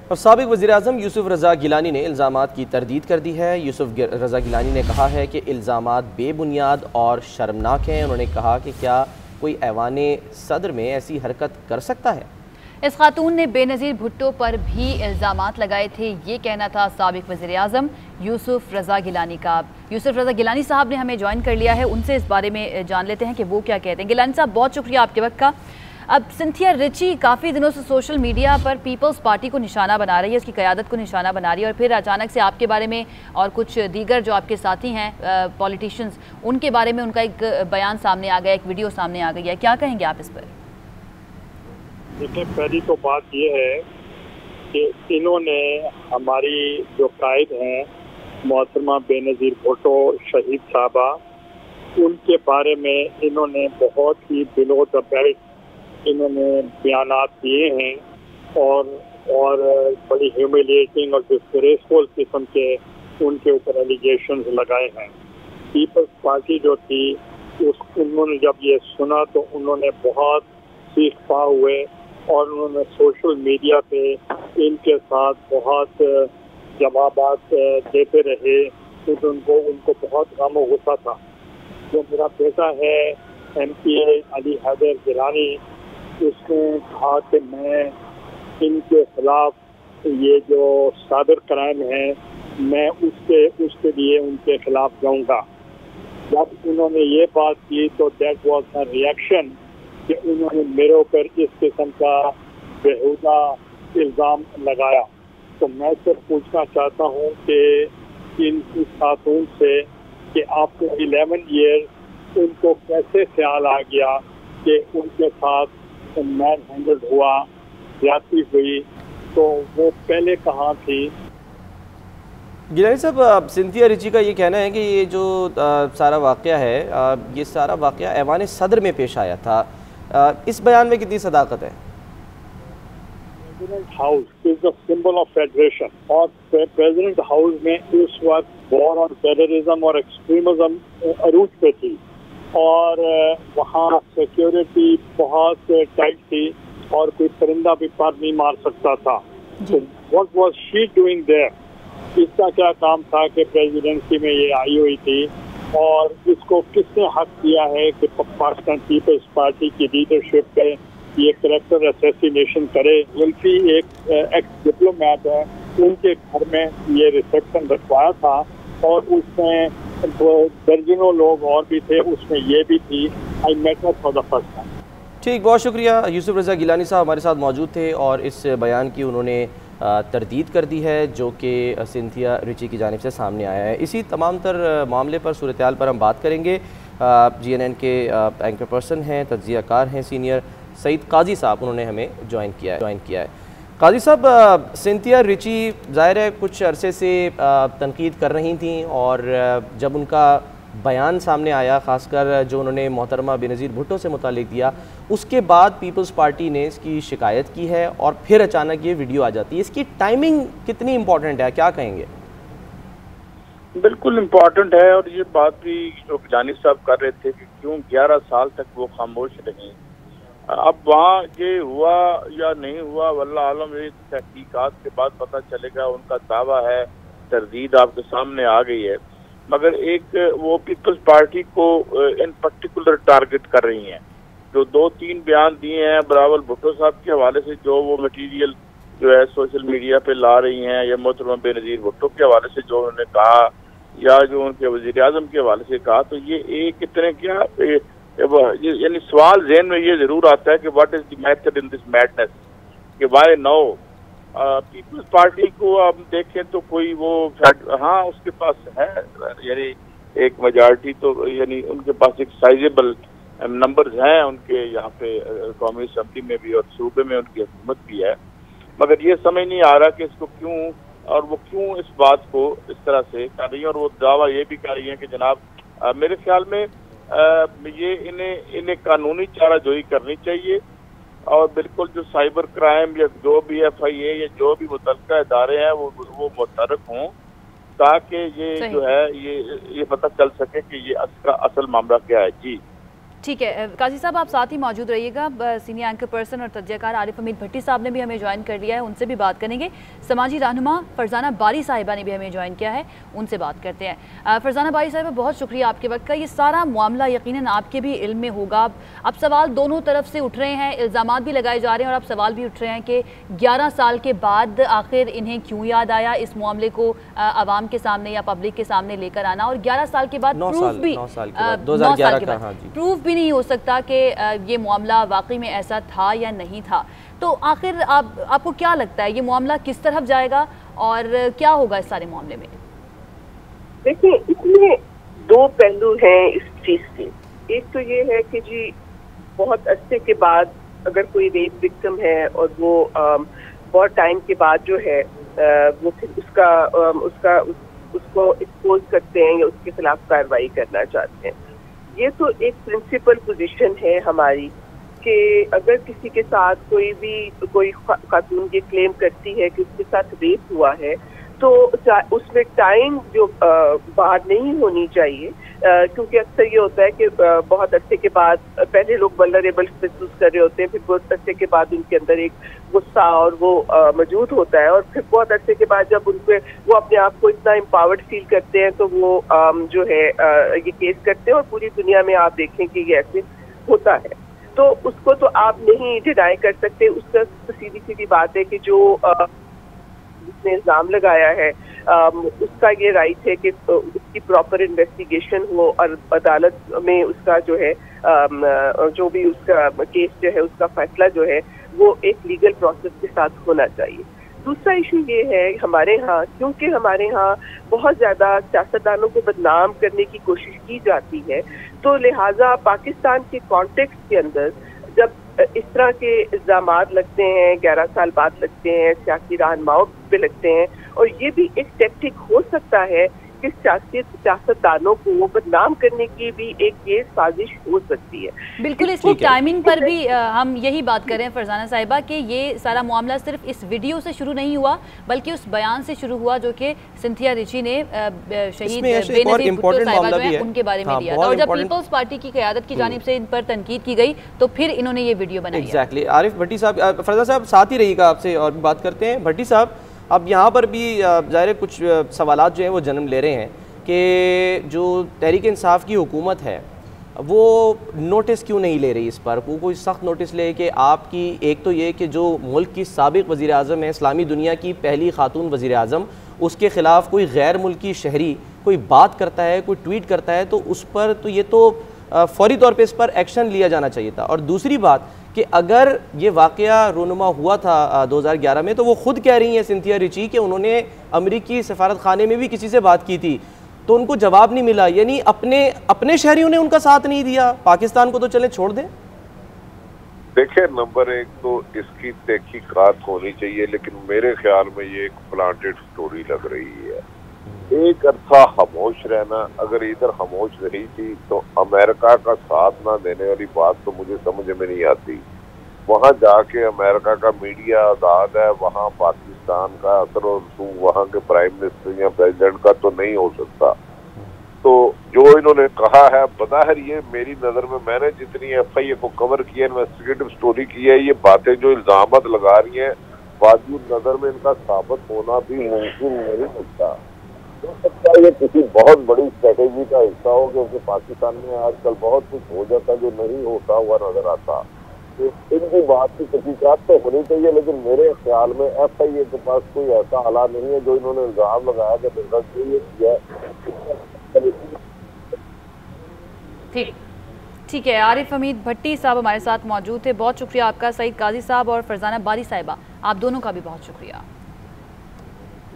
اور سابق وزیراعظم یوسف رضا گیلانی نے الزامات کی تردید کر دی ہے۔ یوسف رضا گیلانی نے کہا ہے کہ الزامات بے بنیاد اور شرمناک ہیں۔ انہوں نے کہا کہ کیا کوئی ایوان صدر میں ایسی حرکت کر سکتا ہے؟ اس خاتون نے بے نظیر بھٹو پر بھی الزامات لگائے تھے، یہ کہنا تھا سابق وزیراعظم یوسف رضا گیلانی کا۔ یوسف رضا گیلانی صاحب نے ہمیں جوائن کر لیا ہے، ان سے اس بارے میں جان لیتے ہیں کہ وہ کیا کہتے ہیں۔ گیلانی صاحب بہت شکریہ آپ کے وقت کا۔ اب سنتھیا رچی کافی دنوں سے سوشل میڈیا پر پیپلز پارٹی کو نشانہ بنا رہی ہے، اس کی قیادت کو نشانہ بنا رہی ہے، اور پھر اچانک سے آپ کے بارے میں اور کچھ دیگر جو آپ کے ساتھی ہیں پولیٹیشنز، ان کے بارے میں ان کا ایک بیان سامنے آ گیا، ایک ویڈیو سامنے آ گئی ہے، کیا کہیں گے آپ اس پر؟ دیکھیں، پہلی تو بات یہ ہے کہ انہوں نے ہماری جو قائد ہیں محترمہ بے نظیر بھٹو شہید صاحبہ، ان کے بارے میں انہوں نے بہت ہی بلو دا بیلٹ انہوں نے بیانات دیے ہیں اور بڑی ہیومیلیٹنگ اور ڈسگریسفل قسم کے ان کے اوپر ایلیگیشنز لگائے ہیں۔ پیپلز پارٹی جو تھی انہوں نے جب یہ سنا تو انہوں نے بہت سیخ پا ہوئے اور انہوں نے سوشل میڈیا پہ ان کے ساتھ بہت جوابات دیتے رہے، کیونکہ ان کو بہت غم و غصہ تھا۔ جو میرا بیٹا ہے ایم پی اے علی حیدر گیلانی، اس نے کہا کہ میں ان کے خلاف یہ جو صادر کرائم ہیں میں اس کے لیے ان کے خلاف جاؤں گا۔ جب انہوں نے یہ بات کی تو دیٹ واز اے ریئیکشن کہ انہوں نے میرے اوپر اس قسم کا بیہودہ الزام لگایا۔ تو میں صرف پوچھنا چاہتا ہوں کہ ان کی خاتون سے کہ آپ کو 11 ایئر ان کو کیسے خیال آ گیا کہ ان کے ساتھ مین ہینڈلڈ ہوا، زیادتی ہوئی، تو وہ پہلے کہاں تھی؟ گیلانی صاحب، سنتھیا رچی کا یہ کہنا ہے کہ یہ جو سارا واقعہ ہے یہ سارا واقعہ ایوان صدر میں پیش آیا تھا، اس بیان میں کتنی صداقت ہے؟ President house is the symbol of federation, اور پریزیڈنٹ ہاؤس میں اس وقت وار آن ٹیررزم اور ایکسٹریمزم عروج پہ تھی، اور وہاں سیکیورٹی بہت ٹائٹ تھی اور کوئی پرندہ بھی پر نہیں مار سکتا تھا۔ واٹ واز شی ڈوئنگ دیر؟ اس کا کیا کام تھا کہ پریزیڈنسی میں یہ آئی ہوئی تھی، اور اس کو کس نے حق دیا ہے کہ پاکستان پیپلز پارٹی کی لیڈرشپ پہ یہ کریکٹر اسیسینیشن کرے؟ زلفی ایک ایکس ڈپلومیٹ ہے، ان کے گھر میں یہ ریسیپشن رکھوایا تھا، اور اس میں درجنوں لوگ اور بھی تھے، اس میں یہ بھی تھی۔ I met her for the first time. ٹھیک، بہت شکریہ۔ یوسف رضا گیلانی صاحب ہمارے ساتھ موجود تھے اور اس بیان کی انہوں نے تردید کر دی ہے جو کہ سنتھیا رچی کی جانب سے سامنے آیا ہے۔ اسی تمام تر معاملے پر، صورتحال پر ہم بات کریں گے۔ جی این این کے اینکر پرسن ہیں، تجزیہ کار ہیں سینئر، سعید قاضی صاحب، انہوں نے ہمیں جوائن کیا ہے۔ قاضی صاحب، سنتھیا رچی ظاہر ہے کچھ عرصے سے تنقید کر رہی تھیں، اور جب ان کا بیان سامنے آیا، خاص کر جو انہوں نے محترمہ بے نظیر بھٹو سے متعلق دیا، اس کے بعد پیپلز پارٹی نے اس کی شکایت کی ہے، اور پھر اچانک یہ ویڈیو آ جاتی ہے۔ اس کی ٹائمنگ کتنی امپورٹنٹ ہے، کیا کہیں گے؟ بالکل امپورٹنٹ ہے، اور یہ بات بھی جو گیلانی صاحب کر رہے تھے کہ کیوں 11 سال تک وہ خاموش رہے۔ اب وہاں یہ ہوا یا نہیں ہوا واللہ عالم، یہ تحقیقات کے بعد پتہ چلے گا۔ ان کا دعویٰ ہے، تردید آپ کے سامنے آ گئی ہے، مگر ایک وہ پیپلز پارٹی کو ان پرٹیکولر ٹارگٹ کر رہی ہیں۔ جو 2-3 بیان دیے ہیں براول بھٹو صاحب کے حوالے سے، جو وہ مٹیریل جو ہے سوشل میڈیا پہ لا رہی ہیں، یا محترمہ بے نظیر بھٹو کے حوالے سے جو انہوں نے کہا، یا جو ان کے وزیر اعظم کے حوالے سے کہا، تو یہ ایک اتنے کیا یعنی سوال ذہن میں یہ ضرور آتا ہے کہ what is the method in this madness, کہ وائی نو پیپلز پارٹی کو ہم دیکھیں تو کوئی وہ ہاں اس کے پاس ہے، یعنی ایک میجارٹی، تو یعنی ان کے پاس ایک سائزیبل نمبرز ہیں ان کے یہاں پہ قومی اسمبلی میں بھی اور صوبے میں ان کی حکومت بھی ہے، مگر یہ سمجھ نہیں آ رہا کہ اس کو کیوں، اور وہ کیوں اس بات کو اس طرح سے کر رہی ہیں۔ اور وہ دعویٰ یہ بھی کر رہی ہیں کہ جناب میرے خیال میں یہ انہیں قانونی چارہ جوئی کرنی چاہیے، اور بالکل جو سائبر کرائم یا جو بھی ایف آئی اے یا جو بھی متعلقہ ادارے ہیں وہ متحرک ہوں، تاکہ یہ جو ہے یہ پتہ چل سکے کہ یہ اصل معاملہ کیا ہے۔ جی ठीक है काजी साहब, आप साथ ही मौजूद रहिएगा। सीनियर एंकर पर्सन और तज्ज़ियाकार आरिफ हमीद भट्टी साहब ने भी हमें ज्वाइन कर लिया है, उनसे भी बात करेंगे। समाजी रहनुमा फरजाना बारी साहिबा ने भी हमें ज्वाइन किया है, उनसे बात करते हैं। फरजाना बारी साहिबा, बहुत शुक्रिया आपके वक्त का। ये सारा मामला यकीनन आपके भी इल्म में होगा। अब सवाल दोनों तरफ से उठ रहे हैं, इल्ज़ामात भी लगाए जा रहे हैं और अब सवाल भी उठ रहे हैं कि 11 साल के बाद आखिर इन्हें क्यों याद आया इस मामले को आवाम के सामने या पब्लिक के सामने लेकर आना, और 11 साल के बाद प्रूफ भी 9 साल के बाद प्रूफ भी नहीं हो सकता कि ये मामला वाकई में ऐसा था या नहीं था। तो आखिर आपको क्या लगता है ये मामला किस तरफ जाएगा और क्या होगा इस सारे मामले में? देखिए, इसमें दो पहलू हैं इस चीज के। एक तो ये है कि जी बहुत अरसे के बाद अगर कोई रेप विक्टिम है और वो बहुत टाइम के बाद जो है वो फिर उसको एक्सपोज करते हैं या उसके खिलाफ कार्रवाई करना चाहते हैं। ये तो एक प्रिंसिपल पोजीशन है हमारी कि अगर किसी के साथ कोई खातून ये क्लेम करती है कि उसके साथ रेप हुआ है तो उसमें टाइम जो बाहर नहीं होनी चाहिए, क्योंकि अक्सर ये होता है कि बहुत अरसे के बाद पहले लोग वल्नरेबल महसूस कर रहे होते हैं, फिर बहुत अरसे के बाद उनके अंदर एक गुस्सा और वो मौजूद होता है, और फिर बहुत अरसे के बाद जब वो अपने आप को इतना एम्पावर्ड फील करते हैं तो वो जो है ये केस करते हैं, और पूरी दुनिया में आप देखें कि ये ऐसे होता है। तो उसको तो आप नहीं डिनाई कर सकते। उसका तो सीधी सीधी बात है कि जो जिसने इल्जाम लगाया है उसका ये राइट है कि उसकी प्रॉपर इन्वेस्टिगेशन हो और अदालत में उसका जो है जो भी उसका केस जो है उसका फैसला जो है वो एक लीगल प्रोसेस के साथ होना चाहिए। दूसरा इशू ये है हमारे यहाँ, क्योंकि हमारे यहाँ बहुत ज़्यादा सियासतदानों को बदनाम करने की कोशिश की जाती है, तो लिहाजा पाकिस्तान के कॉन्टेक्स्ट के अंदर जब इस तरह के इल्ज़ामात लगते हैं, 11 साल बाद लगते हैं, सियासी रहनुमाओं पे लगते हैं, और ये भी एक टैक्टिक हो सकता है कि सियासतदानों को बदनाम करने की भी एक ये साजिश हो सकती है। बिल्कुल, इसकी टाइमिंग पर भी हम यही बात करें फरजाना साहिबा कि ये सारा मामला सिर्फ इस वीडियो से शुरू नहीं हुआ बल्कि उस बयान से शुरू हुआ जो कि सिंथिया रिची ने शहीद बेनज़ीर भुट्टो साहिबा जो है उनके बारे में दिया था, और जब पीपल्स पार्टी की क़यादत की जानिब से इन पर तनकीद की गई तो फिर इन्होंने ये वीडियो बनाई। एग्जैक्टली। आरिफ भट्टी साहब, फरजाना साहब साथ ही रहिएगा, आपसे और भी बात करते हैं। भट्टी साहब, अब यहाँ पर भी ज़ाहिर कुछ सवालात जो हैं वो जन्म ले रहे हैं कि जो तहरीक इंसाफ की हुकूमत है वो नोटिस क्यों नहीं ले रही इस पर, वो कोई सख्त नोटिस ले कि आपकी एक तो ये कि जो मुल्क की साबिक़ वज़ीर आज़म है, इस्लामी दुनिया की पहली खातून वज़ीर आज़म, उसके ख़िलाफ़ कोई गैर मुल्की शहरी कोई बात करता है, कोई ट्वीट करता है, तो उस पर तो ये तो फ़ौरी तौर पे इस पर एक्शन लिया जाना चाहिए था। और दूसरी बात कि अगर ये वाक़या रूनुमा हुआ था 2011 में, तो वो ख़ुद कह रही हैं सिंथिया रिची कि उन्होंने अमरीकी सफारत खाने में भी किसी से बात की थी तो उनको जवाब नहीं मिला, यानी अपने शहरियों ने उनका साथ नहीं दिया। पाकिस्तान को तो चले छोड़ दें। देखिए, नंबर एक तो इसकी तहकीकात होनी चाहिए, लेकिन मेरे ख्याल में ये एक प्लांटेड स्टोरी लग रही है। एक अरसा खामोश रहना, अगर इधर खामोश रही थी तो अमेरिका का साथ ना देने वाली बात तो मुझे समझ में नहीं आती। वहाँ जाके अमेरिका का मीडिया आज़ाद है, वहाँ पाकिस्तान का असर और रसूख वहाँ के प्राइम मिनिस्टर या प्रेसिडेंट का तो नहीं हो सकता। तो जो इन्होंने कहा है, बज़ाहिर ये मेरी नज़र में, मैंने जितनी FIA को कवर किया, इन्वेस्टिगेटिव स्टोरी की है, ये बातें जो इल्ज़ामत लगा रही हैं वाजिब नज़र में इनका साबित होना भी मुमकिन नहीं होता। हो सकता है ये किसी बहुत बड़ी स्ट्रेटेजी का हिस्सा हो, क्योंकि पाकिस्तान में आजकल बहुत कुछ हो जाता जो नहीं होता हुआ नजर आता। तो इनकी बात की तहकीकात तो होनी चाहिए, लेकिन मेरे ख्याल में FIA के पास कोई ऐसा आला नहीं है जो इन्होंने इल्जाम लगाया कि ये किया। ठीक है। आरिफ हमीद भट्टी साहब हमारे साथ मौजूद थे, बहुत शुक्रिया आपका। सईद काजी साहब और फरजाना बारी साहिबा, आप दोनों का भी बहुत शुक्रिया।